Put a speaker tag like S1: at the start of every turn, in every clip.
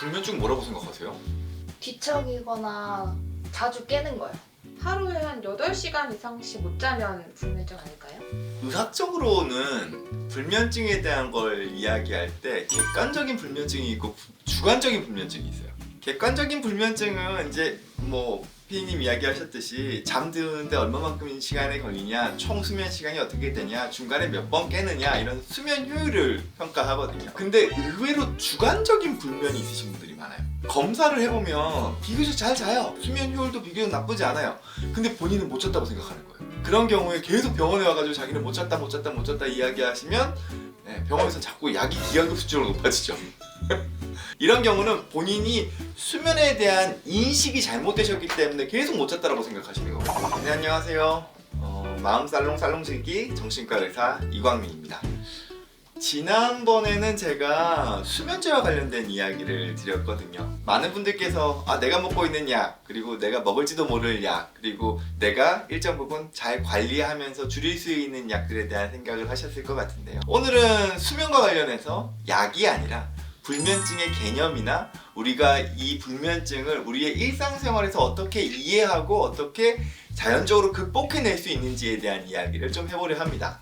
S1: 불면증 뭐라고 생각하세요?
S2: 뒤척이거나 자주 깨는 거예요.
S3: 하루에 한 8시간 이상씩 못 자면 불면증 아닐까요?
S1: 의학적으로는 불면증에 대한 걸 이야기할 때 객관적인 불면증이 있고 주관적인 불면증이 있어요. 객관적인 불면증은 이제 뭐 피디님 이야기하셨듯이 잠드는데 얼마만큼 시간이 걸리냐, 총 수면 시간이 어떻게 되냐, 중간에 몇 번 깨느냐 이런 수면 효율을 평가하거든요. 근데 의외로 주관적인 불면이 있으신 분들이 많아요. 검사를 해보면 비교적 잘 자요. 수면 효율도 비교적 나쁘지 않아요. 근데 본인은 못 잤다고 생각하는 거예요. 그런 경우에 계속 병원에 와가지고 자기는 못 잤다 이야기하시면 병원에서 자꾸 약이 기하급수적으로 높아지죠. 이런 경우는 본인이 수면에 대한 인식이 잘못되셨기 때문에 계속 못 잤다라고 생각하시는 거예요. 네, 안녕하세요. 마음 살롱살롱 즐기 정신과 의사 이광민입니다. 지난번에는 제가 수면제와 관련된 이야기를 드렸거든요. 많은 분들께서 내가 먹고 있는 약, 그리고 내가 먹을지도 모를 약, 그리고 내가 일정 부분 잘 관리하면서 줄일 수 있는 약들에 대한 생각을 하셨을 것 같은데요. 오늘은 수면과 관련해서 약이 아니라 불면증의 개념이나 우리가 이 불면증을 우리의 일상생활에서 어떻게 이해하고 어떻게 자연적으로 극복해낼 수 있는지에 대한 이야기를 좀 해보려 합니다.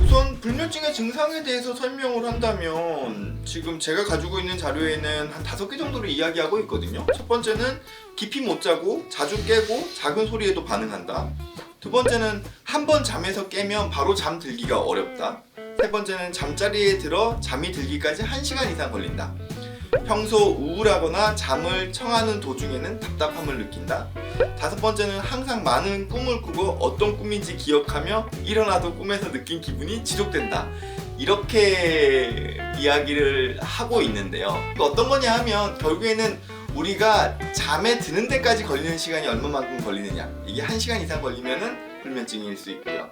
S1: 우선 불면증의 증상에 대해서 설명을 한다면 지금 제가 가지고 있는 자료에는 한 5개 정도를 이야기하고 있거든요. 첫 번째는 깊이 못 자고 자주 깨고 작은 소리에도 반응한다. 두 번째는 한 번 잠에서 깨면 바로 잠들기가 어렵다. 세 번째는 잠자리에 들어 잠이 들기까지 1시간 이상 걸린다. 평소 우울하거나 잠을 청하는 도중에는 답답함을 느낀다. 다섯 번째는 항상 많은 꿈을 꾸고 어떤 꿈인지 기억하며 일어나도 꿈에서 느낀 기분이 지속된다. 이렇게 이야기를 하고 있는데요. 어떤 거냐 하면 결국에는 우리가 잠에 드는 데까지 걸리는 시간이 얼마만큼 걸리느냐, 이게 1시간 이상 걸리면은 불면증일 수 있고요.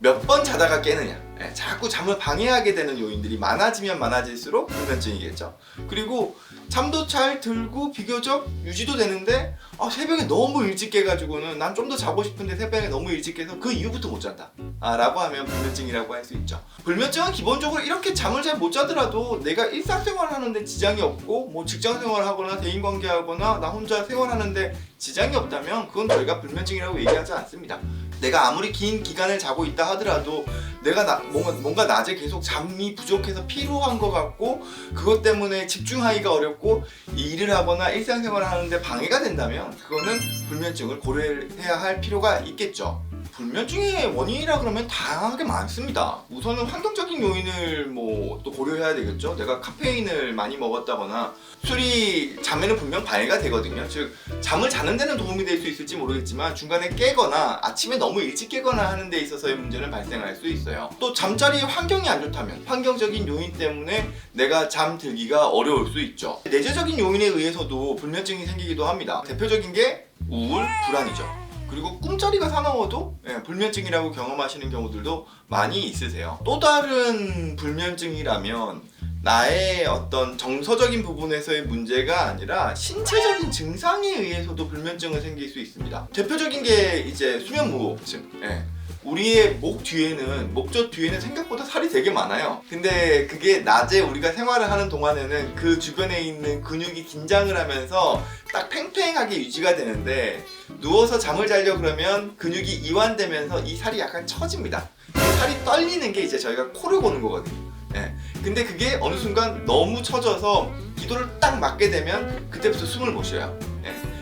S1: 몇 번 자다가 깨느냐, 자꾸 잠을 방해하게 되는 요인들이 많아지면 많아질수록 불면증이겠죠. 그리고 잠도 잘 들고 비교적 유지도 되는데 새벽에 너무 일찍 깨가지고는 난 좀 더 자고 싶은데 새벽에 너무 일찍 깨서 그 이후부터 못 잔다 라고 하면 불면증이라고 할 수 있죠. 불면증은 기본적으로 이렇게 잠을 잘 못 자더라도 내가 일상생활 하는데 지장이 없고 뭐 직장생활 하거나 대인관계 하거나 나 혼자 생활하는데 지장이 없다면 그건 저희가 불면증이라고 얘기하지 않습니다. 내가 아무리 긴 기간을 자고 있다 하더라도 내가 뭔가 낮에 계속 잠이 부족해서 피로한 것 같고 그것 때문에 집중하기가 어렵고 일을 하거나 일상생활을 하는데 방해가 된다면 그거는 불면증을 고려해야 할 필요가 있겠죠. 불면증의 원인이라 그러면 다양하게 많습니다. 우선은 환경적인 요인을 또 고려해야 되겠죠. 내가 카페인을 많이 먹었다거나 술이 잠에는 분명 방해가 되거든요. 즉 잠을 자는 데는 도움이 될 수 있을지 모르겠지만 중간에 깨거나 아침에 너무 일찍 깨거나 하는 데 있어서의 문제는 발생할 수 있어요. 또 잠자리 환경이 안 좋다면 환경적인 요인 때문에 내가 잠들기가 어려울 수 있죠. 내재적인 요인에 의해서도 불면증이 생기기도 합니다. 대표적인 게 우울, 불안이죠. 그리고 꿈자리가 사나워도 불면증이라고 경험하시는 경우들도 많이 있으세요. 또 다른 불면증이라면 나의 어떤 정서적인 부분에서의 문제가 아니라 신체적인 증상에 의해서도 불면증은 생길 수 있습니다. 대표적인 게 이제 수면무호흡증. 우리의 목젖 뒤에는 생각보다 살이 되게 많아요. 근데 그게 낮에 우리가 생활을 하는 동안에는 그 주변에 있는 근육이 긴장을 하면서 딱 팽팽하게 유지가 되는데 누워서 잠을 자려고 그러면 근육이 이완되면서 이 살이 약간 처집니다. 살이 떨리는 게 이제 저희가 코를 고는 거거든요. 근데 그게 어느 순간 너무 처져서 기도를 딱 맞게 되면 그때부터 숨을 못 쉬어요.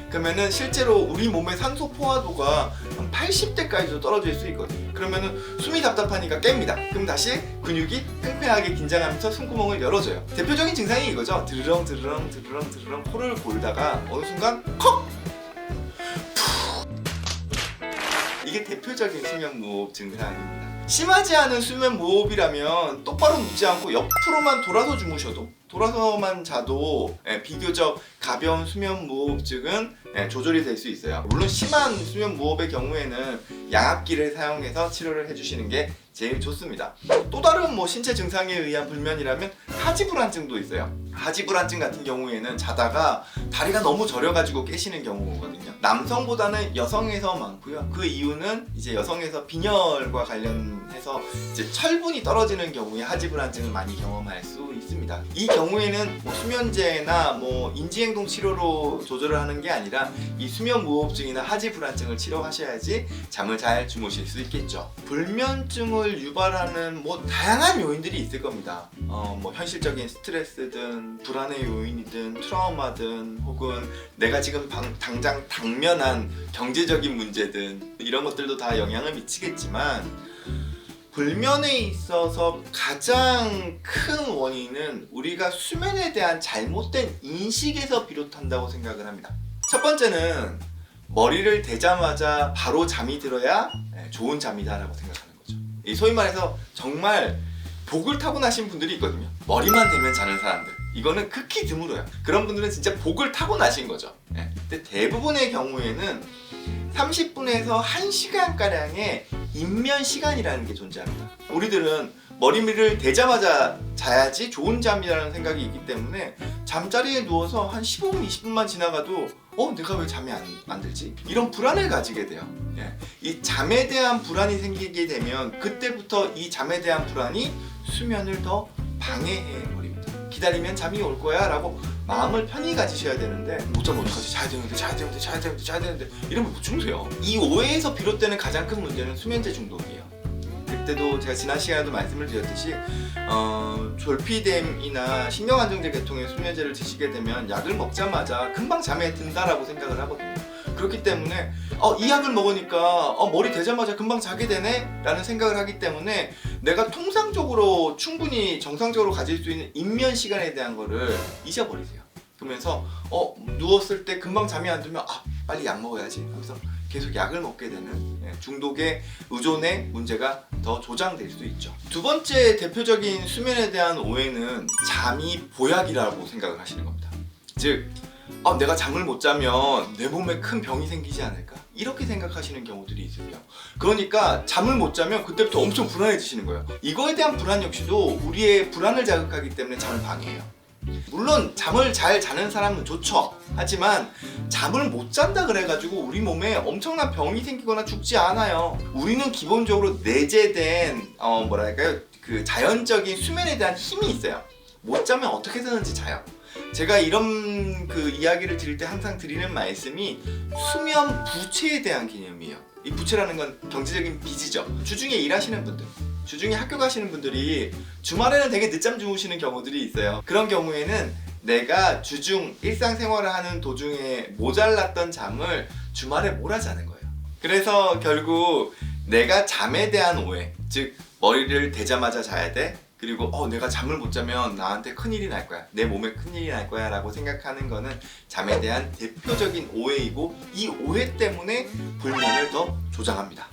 S1: 그러면은 실제로 우리 몸의 산소 포화도가 한 80대까지도 떨어질 수 있거든요. 그러면은 숨이 답답하니까 깹니다. 그럼 다시 근육이 팽팽하게 긴장하면서 숨구멍을 열어줘요. 대표적인 증상이 이거죠. 드르렁 코를 골다가 어느 순간 컥! 이게 대표적인 수면무호흡 증상입니다. 심하지 않은 수면무호흡이라면 똑바로 눕지 않고 옆으로만 돌아서만 자도 비교적 가벼운 수면무호흡증은 조절이 될 수 있어요. 물론 심한 수면무호흡의 경우에는 양압기를 사용해서 치료를 해주시는 게 제일 좋습니다. 또 다른 뭐 신체 증상에 의한 불면이라면 하지불안증도 있어요. 하지불안증 같은 경우에는 자다가 다리가 너무 저려가지고 깨시는 경우거든요. 남성보다는 여성에서 많고요. 그 이유는 이제 여성에서 빈혈과 관련해서 이제 철분이 떨어지는 경우에 하지불안증을 많이 경험할 수 있습니다. 이 경우에는 뭐 수면제나 뭐 인지행동 치료로 조절을 하는 게 아니라 이 수면무호흡증이나 하지불안증을 치료하셔야지 잠을 잘 주무실 수 있겠죠. 불면증을 유발하는 뭐 다양한 요인들이 있을 겁니다. 뭐 현실적인 스트레스든 불안의 요인이든 트라우마든 혹은 내가 지금 당장 당면한 경제적인 문제든 이런 것들도 다 영향을 미치겠지만 불면에 있어서 가장 큰 원인은 우리가 수면에 대한 잘못된 인식에서 비롯한다고 생각을 합니다. 첫 번째는 머리를 대자마자 바로 잠이 들어야 좋은 잠이다 라고 생각하는 거죠. 소위 말해서 정말 복을 타고나신 분들이 있거든요. 머리만 대면 자는 사람들, 이거는 극히 드물어요. 그런 분들은 진짜 복을 타고나신 거죠. 근데 대부분의 경우에는 30분에서 1시간가량의 인면 시간이라는 게 존재합니다. 우리들은 머리를 대자마자 자야지 좋은 잠이라는 생각이 있기 때문에 잠자리에 누워서 한 15분, 20분만 지나가도 내가 왜 잠이 안 들지? 이런 불안을 가지게 돼요. 이 잠에 대한 불안이 생기게 되면 그때부터 이 잠에 대한 불안이 수면을 더 방해해 버립니다. 기다리면 잠이 올 거야 라고 마음을 편히 가지셔야 되는데 못 자면 어떡하지? 자야 되는데 이러면 못 주무세요. 이 오해에서 비롯되는 가장 큰 문제는 수면제 중독이에요. 그때도 제가 지난 시간에도 말씀을 드렸듯이 졸피뎀이나 신경안정제 계통의 수면제를 드시게 되면 약을 먹자마자 금방 잠에 든다라고 생각을 하거든요. 그렇기 때문에 이 약을 먹으니까 머리 대자마자 금방 자게 되네 라는 생각을 하기 때문에 내가 통상적으로 충분히 정상적으로 가질 수 있는 인면 시간에 대한 거를 잊어버리세요. 그러면서 누웠을 때 금방 잠이 안 들면 빨리 약 먹어야지 하면서 계속 약을 먹게 되는 중독의 의존의 문제가 더 조장될 수 있죠. 두 번째 대표적인 수면에 대한 오해는 잠이 보약이라고 생각을 하시는 겁니다. 즉 내가 잠을 못 자면 내 몸에 큰 병이 생기지 않을까? 이렇게 생각하시는 경우들이 있으세요. 그러니까 잠을 못 자면 그때부터 엄청 불안해지시는 거예요. 이거에 대한 불안 역시도 우리의 불안을 자극하기 때문에 잠을 방해해요. 물론 잠을 잘 자는 사람은 좋죠. 하지만 잠을 못 잔다 그래가지고 우리 몸에 엄청난 병이 생기거나 죽지 않아요. 우리는 기본적으로 내재된 그 자연적인 수면에 대한 힘이 있어요. 못 자면 어떻게 되는지 자요. 제가 이런 그 이야기를 드릴 때 항상 드리는 말씀이 수면 부채에 대한 개념이에요. 이 부채라는 건 경제적인 빚이죠. 주중에 일하시는 분들, 주중에 학교 가시는 분들이 주말에는 되게 늦잠 주무시는 경우들이 있어요. 그런 경우에는 내가 주중 일상생활을 하는 도중에 모자랐던 잠을 주말에 몰아자는 거예요. 그래서 결국 내가 잠에 대한 오해, 즉 머리를 대자마자 자야 돼, 그리고 내가 잠을 못 자면 나한테 큰일이 날 거야, 내 몸에 큰일이 날 거야 라고 생각하는 거는 잠에 대한 대표적인 오해이고 이 오해 때문에 불면을 더 조장합니다.